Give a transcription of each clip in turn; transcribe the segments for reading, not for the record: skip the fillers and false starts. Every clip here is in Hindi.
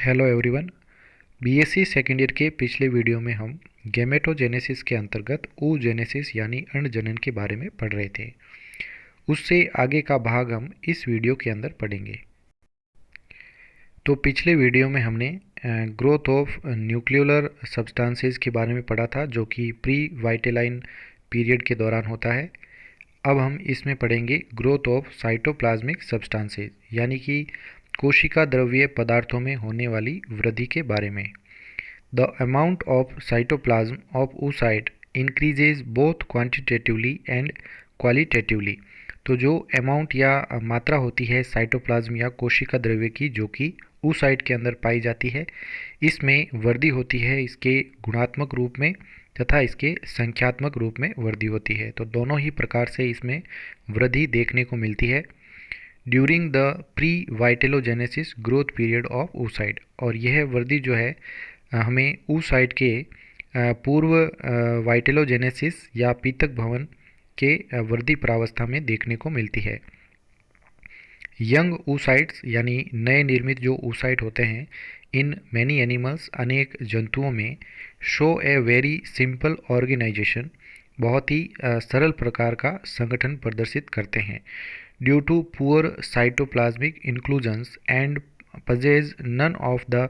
Hello everyone. BSc second year के पिछले वीडियो में हम गैमेटोजेनेसिस के अंतर्गत oogenesis यानी अंडजनन के बारे में पढ़ रहे थे। उससे आगे का भाग हम इस वीडियो के अंदर पढ़ेंगे। तो पिछले वीडियो में हमने ग्रोथ ऑफ न्यूक्लियोलर सब्सटेंसेस के बारे में पढ़ा था, जो कि प्री वाइटेलाइन पीरियड के दौरान होता है। अब हम इसमें पढ़ेंगे ग्रोथ ऑफ साइटोप्लाज्मिक सब्सटेंसेस यानी कि कोशिका द्रव्य पदार्थों में होने वाली वृद्धि के बारे में। The amount of cytoplasm of oocyte increases both quantitatively and qualitatively. तो जो अमाउंट या मात्रा होती है साइटोप्लाज्म या कोशिका द्रव्य की, जो कि oocyte के अंदर पाई जाती है, इसमें वृद्धि होती है इसके गुणात्मक रूप में तथा इसके संख्यात्मक रूप में वृद्धि होती है। तो दोनों ही प्रकार से इसमें वृद्धि देखने को मिलती है during the pre vitellogenesis growth period of oocyte। और यह वृद्धि जो है हमें oocyte के पूर्व वाइटेलोजेनेसिस या पीतक भवन के वृद्धि प्रावस्था में देखने को मिलती है। यंग oocytes यानी नए निर्मित जो oocyte होते हैं इन मैनी एनिमल्स अनेक जंतुओं में show a very simple organisation बहुत ही सरल प्रकार का संगठन प्रदर्शित करते हैं due to poor cytoplasmic inclusions and possess none of the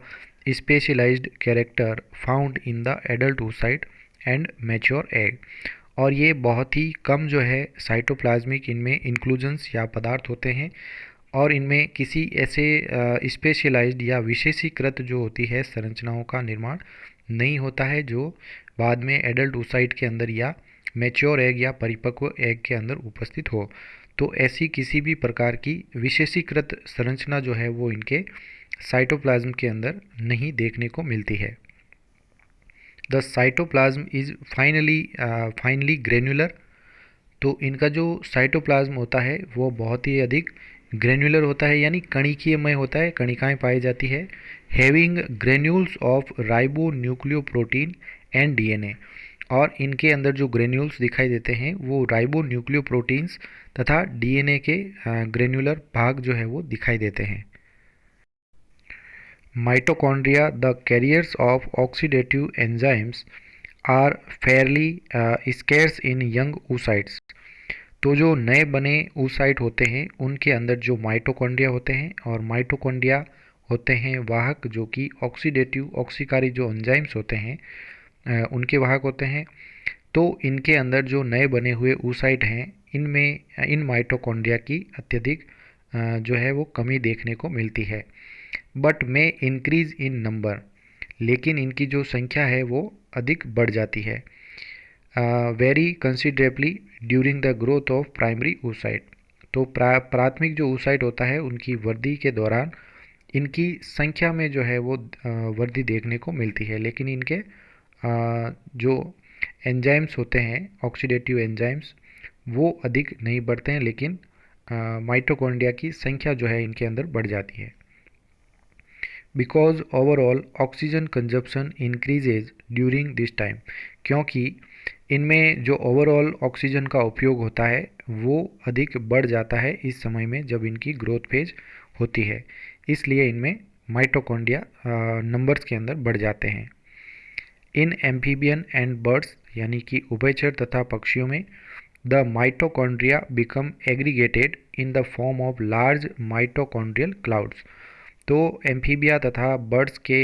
specialized character found in the adult oocyte and mature egg। और ये बहुत ही कम जो है साइटोप्लाज्मिक इनमें इंक्लूजन्स या पदार्थ होते हैं और इनमें किसी ऐसे स्पेशलाइज्ड या विशेषीकृत जो होती है संरचनाओं का निर्माण नहीं होता है जो बाद में एडल्ट oocyte के अंदर या मैच्योर एग या परिपक्व एग के अंदर उपस्थित हो। तो ऐसी किसी भी प्रकार की विशेषीकृत संरचना जो है वो इनके साइटोप्लाज्म के अंदर नहीं देखने को मिलती है। The cytoplasm is finally granular. तो इनका जो साइटोप्लाज्म होता है वो बहुत ही अधिक ग्रेन्युलर होता है यानी कणिकीयमय होता है, कणिकाएं पाई जाती है। Having granules of ribonucleoprotein and DNA. और इनके अंदर जो ग्रेन्यूल्स दिखाई देते हैं वो राइबो न्यूक्लियोप्रोटीन्स तथा डीएनए के ग्रेन्युलर भाग जो है वो दिखाई देते हैं। Mitochondria the carriers of oxidative enzymes are fairly scarce in young oocytes। तो जो नए बने oocyte होते हैं उनके अंदर जो माइटोकॉन्ड्रिया होते हैं और माइटोकॉन्ड्रिया होते हैं वाहक, जो कि ऑक्सीडेटिव ऑक्सीकारी जो एंजाइम्स होते हैं उनके वाहक होते हैं। तो इनके अंदर जो नए बने हुए oocyte हैं इनमें इन माइटोकॉन्ड्रिया की अत्यधिक जो है वो कमी देखने को मिलती है। बट में इंक्रीज इन नंबर, लेकिन इनकी जो संख्या है वो अधिक बढ़ जाती है very considerably during the growth of primary oocyte। तो प्राथमिक जो oocyte होता है उनकी वृद्धि के दौरान इनकी संख्या में जो है वो वृद्धि देखने को मिलती है, लेकिन इनके जो एंजाइम्स होते हैं ऑक्सीडेटिव एंजाइम्स वो अधिक नहीं बढ़ते हैं, लेकिन माइटोकॉन्ड्रिया की संख्या जो है इनके अंदर बढ़ जाती है। Because overall oxygen consumption increases during this time. क्योंकि इनमें जो ओवरऑल ऑक्सीजन का उपयोग होता है वो अधिक बढ़ जाता है इस समय में जब इनकी ग्रोथ फेज होती है, इसलिए इनमें माइटोकॉन्ड्रिया नंबर्स के अंदर बढ़ जाते हैं। इन एम्फीबियन एंड बर्ड्स यानी कि उभयचर तथा पक्षियों में the mitochondria become aggregated in the form of large mitochondrial clouds. तो एम्फीबिया तथा बर्ड्स के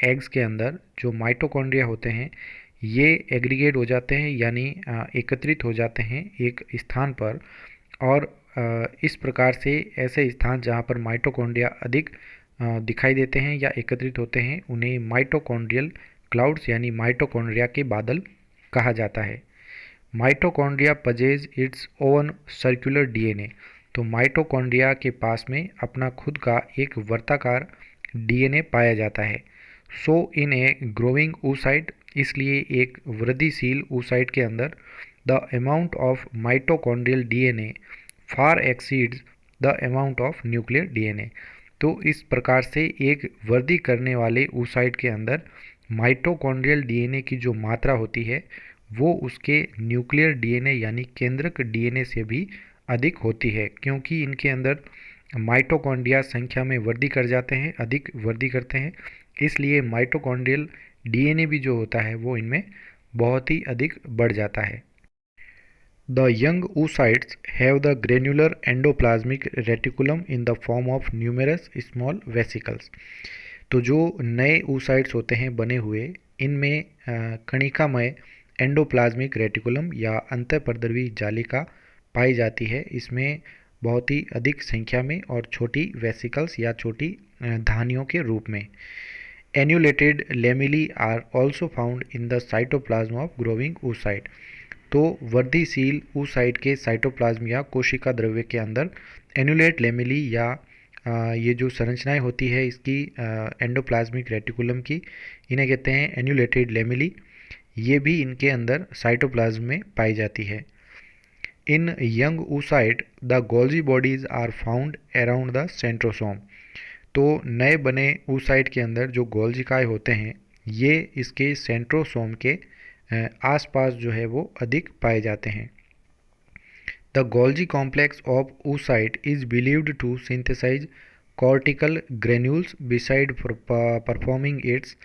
एग्स के अंदर जो माइटोकॉन्ड्रिया होते हैं ये एग्रीगेट हो जाते हैं यानी एकत्रित हो जाते हैं एक स्थान पर। और इस प्रकार से ऐसे स्थान जहाँ पर माइटोकॉन्ड्रिया अधिक दिखाई देते हैं या एकत्रित होते हैं उन्हें माइटोकॉन्ड्रियल क्लाउड्स यानी माइटोकॉन्ड्रिया के बादल कहा जाता है। Mitochondria पजेज its own circular DNA. तो माइटोकॉन्ड्रिया के पास में अपना खुद का एक वर्ताकार डीएनए पाया जाता है। सो इन ए ग्रोइंग oocyte, इसलिए एक वृद्धिशील oocyte के अंदर the amount of mitochondrial DNA far exceeds the amount of nuclear DNA. तो इस प्रकार से एक वृद्धि करने वाले oocyte के अंदर माइटोकॉन्ड्रियल डीएनए की जो मात्रा होती है वो उसके न्यूक्लियर डीएनए यानी केंद्रक डीएनए से भी अधिक होती है, क्योंकि इनके अंदर माइटोकॉन्ड्रिया संख्या में वृद्धि कर जाते हैं, अधिक वृद्धि करते हैं, इसलिए माइटोकॉन्ड्रियल डीएनए भी जो होता है वो इनमें बहुत ही अधिक बढ़ जाता है। The young oocytes have the granular endoplasmic reticulum in the form of numerous small vesicles। तो जो नए oocytes होते हैं बने हुए, इनमें कणिकामय एंडोप्लाज्मिक रेटिकुलम या अंतःपरद्रवी जालिका पाई जाती है। इसमें बहुत ही अधिक संख्या में और छोटी वेसिकल्स या छोटी धानियों के रूप में। Annulated lamellae are also found in the cytoplasm of growing oocyte। तो वर्धिशील oocyte के साइटोप्लाज्म या कोशिका द्रव्य के अंदर एन्यूलेट लेमिली या ये जो संरचनाएं होती है इसकी एंडोप्लाज्मिक रेटिकुलम की, इन्हें कहते हैं एन्यूलेटेड लेमिली। ये भी इनके अंदर साइटोप्लाज्म में पाई जाती है। In young oocyte the Golgi bodies are found around the centrosome. तो नए बने oocyte के अंदर जो गोल्जिकाए होते हैं ये इसके सेंट्रोसोम के आसपास जो है वो अधिक पाए जाते हैं। The Golgi complex of oocyte is believed to synthesize cortical granules beside performing its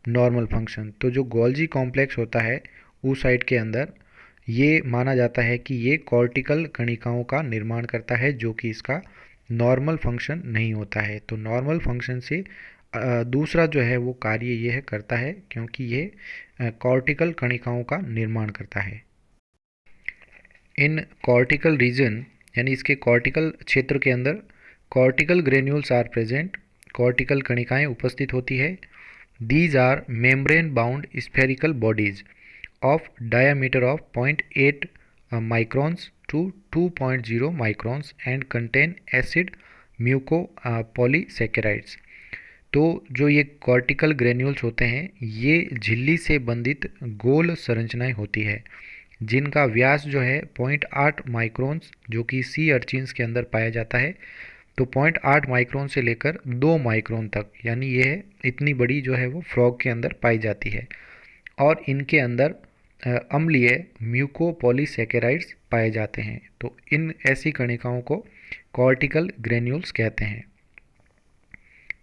normal function. तो जो गोल्जी कॉम्प्लेक्स होता है oocyte के अंदर, ये माना जाता है कि ये कॉर्टिकल कणिकाओं का निर्माण करता है, जो कि इसका नॉर्मल फंक्शन नहीं होता है। तो नॉर्मल फंक्शन से दूसरा जो है वो कार्य ये है करता है, क्योंकि ये कॉर्टिकल कणिकाओं का निर्माण करता है। इन कॉर्टिकल रीजन यानी इसके कॉर्टिकल क्षेत्र के अंदर cortical granules are present. Cortical कणिकाएं उपस्थित होती है। These are membrane bound spherical bodies of diameter of 0.8 microns to 2.0 microns and contain acid muco polysaccharides. तो जो ये कॉर्टिकल ग्रेन्यूल्स होते हैं ये झिल्ली से बंधित गोल संरचनाएं होती है, जिनका व्यास जो है 0.8 माइक्रोन्स, जो कि सी अर्चिन्स के अंदर पाया जाता है। तो 0.8 माइक्रोन से लेकर 2 माइक्रोन तक, यानी ये इतनी बड़ी जो है वो फ्रॉग के अंदर पाई जाती है। और इनके अंदर अम्लीय म्यूकोपॉलीसेकेराइड्स पाए जाते हैं। तो इन ऐसी कणिकाओं को कॉर्टिकल ग्रेन्यूल्स कहते हैं।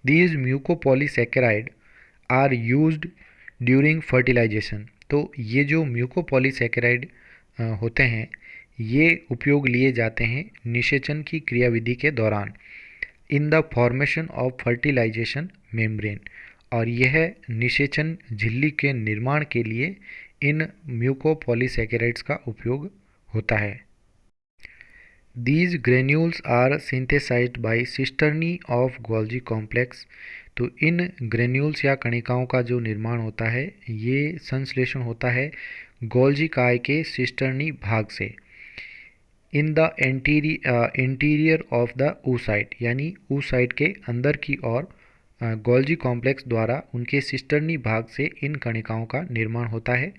These mucopolysaccharide are used during fertilization। तो ये जो म्यूकोपॉलीसेकेराइड होते हैं ये उपयोग लिए जाते हैं निषेचन की क्रियाविधि के दौरान, in the formation of fertilization membrane. और यह निषेचन झिल्ली के निर्माण के लिए इन म्यूकोपॉलीसेकेराइड्स का उपयोग होता है। These granules are synthesized by cisternae of Golgi complex। तो इन ग्रेन्यूल्स या कणिकाओं का जो निर्माण होता है ये संश्लेषण होता है गोल्जी काय के सिस्टर्नी भाग से, in the interior of the oocyte। यानी oocyte के अंदर की ओर गोल्जी कॉम्प्लेक्स द्वारा उनके सिस्टर्नी भाग से इन कणिकाओं का निर्माण होता है।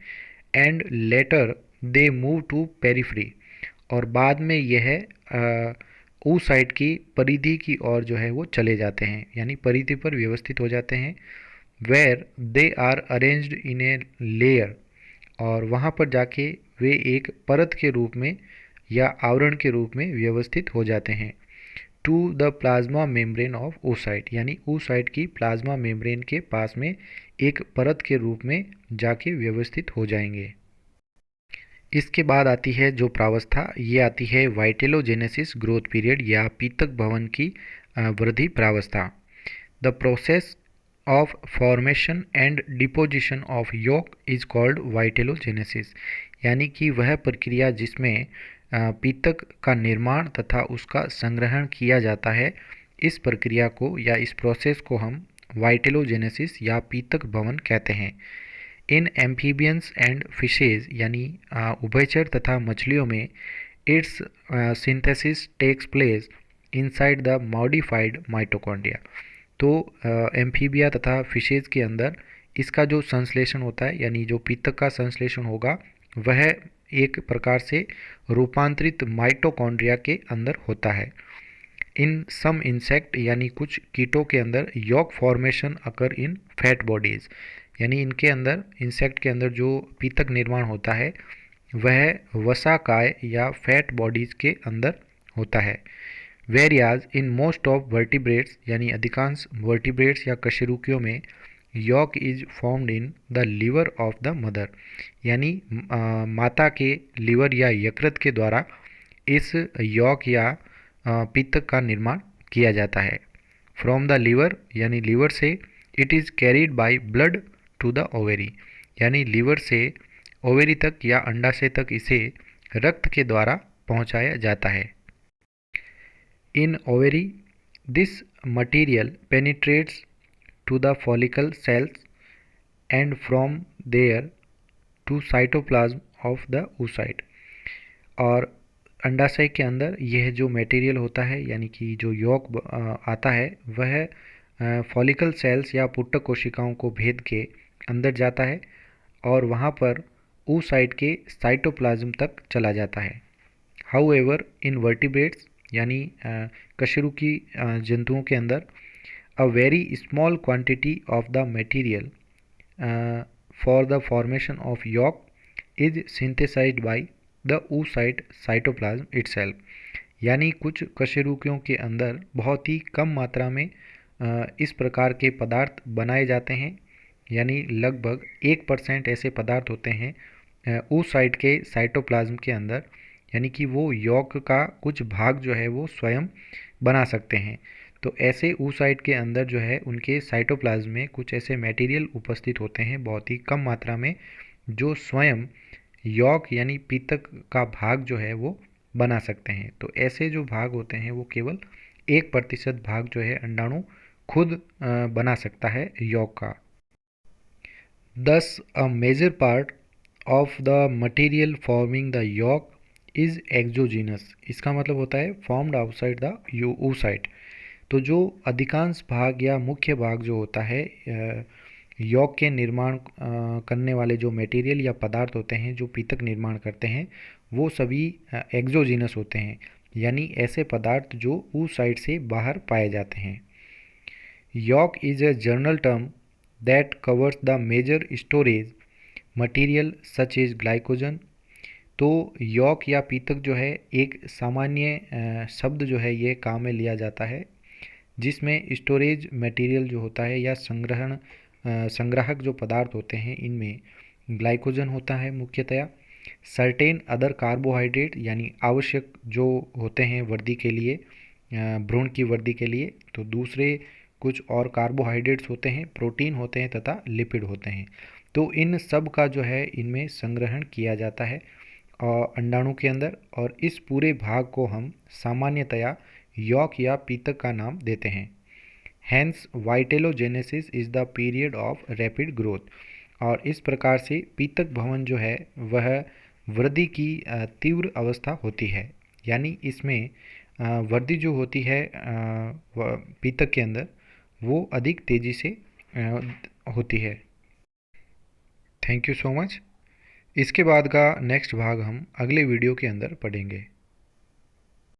And later they move to periphery. और बाद में यह oocyte की परिधि की ओर जो है वो चले जाते हैं, यानी परिधि पर व्यवस्थित हो जाते हैं। Where they are arranged in a layer. और वहाँ पर जाके वे एक परत के रूप में या आवरण के रूप में व्यवस्थित हो जाते हैं। To the plasma membrane of oocyte। यानी oocyte की प्लाज्मा मेम्ब्रेन के पास में एक परत के रूप में जाके व्यवस्थित हो जाएंगे। इसके बाद आती है जो प्रावस्था, ये आती है वाइटेलोजेनेसिस ग्रोथ पीरियड या पीतक भवन की वृद्धि प्रावस्था। The process of formation and deposition of yolk is called vitellogenesis. यानी कि वह प्रक्रिया जिसमें पीतक का निर्माण तथा उसका संग्रहण किया जाता है, इस प्रक्रिया को या इस प्रोसेस को हम वाइटेलोजेनेसिस या पीतक भवन कहते हैं। इन एम्फीबियंस एंड फिशेज यानी उभयचर तथा मछलियों में its synthesis takes place inside the modified mitochondria. तो एम्फीबिया तथा फिशेज के अंदर इसका जो संश्लेषण होता है, यानी जो पीतक का संश्लेषण होगा वह एक प्रकार से रूपांतरित माइटोकॉन्ड्रिया के अंदर होता है। इन सम इंसेक्ट यानी कुछ कीटों के अंदर यॉक फॉर्मेशन अकर इन फैट बॉडीज़। यानी इनके अंदर इंसेक्ट के अंदर जो पीतक निर्माण होता है वह वसाकाय या फैट बॉडीज़ के अंदर होता है। Varies in most of vertebrates यानी अधिकांश वर्टिब्रेट्स या कशेरुकियों में yolk is formed in the liver of the mother, यानी माता के लिवर या यकृत के द्वारा इस यॉक या पित्तक का निर्माण किया जाता है। फ्रॉम द लिवर यानी लिवर से it is carried by blood to the ovary, यानी लिवर से ओवेरी तक या अंडाशय तक इसे रक्त के द्वारा पहुंचाया जाता है। In ovary this material penetrates to the follicle cells and from there to cytoplasm of the oocyte। और अंडाशय के अंदर यह जो मटेरियल होता है यानी कि जो यॉक आता है वह फॉलिकल सेल्स या पुट्टक कोशिकाओं को भेद के अंदर जाता है और वहाँ पर oocyte के साइटोप्लाज्म तक चला जाता है। हाउएवर इन वर्टिब्रेट्स यानी कशेरुकी जंतुओं के अंदर a very small quantity of the material for the formation of yolk is synthesized by the oocyte cytoplasm itself, यानी कुछ कशेरुकियों के अंदर बहुत ही कम मात्रा में इस प्रकार के पदार्थ बनाए जाते हैं, यानी लगभग 1% ऐसे पदार्थ होते हैं oocyte के साइटोप्लाज्म के अंदर, यानी कि वो यॉक का कुछ भाग जो है वो स्वयं बना सकते हैं। तो ऐसे oocyte के अंदर जो है उनके साइटोप्लाज्म में कुछ ऐसे मटेरियल उपस्थित होते हैं बहुत ही कम मात्रा में, जो स्वयं यॉक यानी पीतक का भाग जो है वो बना सकते हैं। तो ऐसे जो भाग होते हैं वो केवल 1% भाग जो है अंडाणु खुद बना सकता है यॉक का। Thus a major part of the material forming the yolk is exogenous, इसका मतलब होता है फॉर्म्ड आउटसाइड द oocyte। तो जो अधिकांश भाग या मुख्य भाग जो होता है यॉक के निर्माण करने वाले जो मटेरियल या पदार्थ होते हैं जो पीतक निर्माण करते हैं वो सभी एक्सोजीनस होते हैं, यानी ऐसे पदार्थ जो oocyte से बाहर पाए जाते हैं। Yolk is a general term that covers the major storage material such is glycogen. तो यॉक या पीतक जो है एक सामान्य शब्द जो है ये काम में लिया जाता है जिसमें स्टोरेज मटेरियल जो होता है या संग्राहक जो पदार्थ होते हैं इनमें ग्लाइकोजन होता है मुख्यतया, सर्टेन अदर कार्बोहाइड्रेट यानी आवश्यक जो होते हैं वृद्धि के लिए भ्रूण की वृद्धि के लिए, तो दूसरे कुछ और कार्बोहाइड्रेट्स होते हैं, प्रोटीन होते हैं तथा लिपिड होते हैं। तो इन सब का जो है इनमें संग्रहण किया जाता है अंडाणु के अंदर, और इस पूरे भाग को हम सामान्यतया यॉक या पीतक का नाम देते हैं। Hence vitellogenesis is the period of rapid growth, और इस प्रकार से पीतक भवन जो है वह वृद्धि की तीव्र अवस्था होती है, यानी इसमें वृद्धि जो होती है पीतक के अंदर वो अधिक तेज़ी से होती है। Thank you so much. इसके बाद का नेक्स्ट भाग हम अगले वीडियो के अंदर पढ़ेंगे।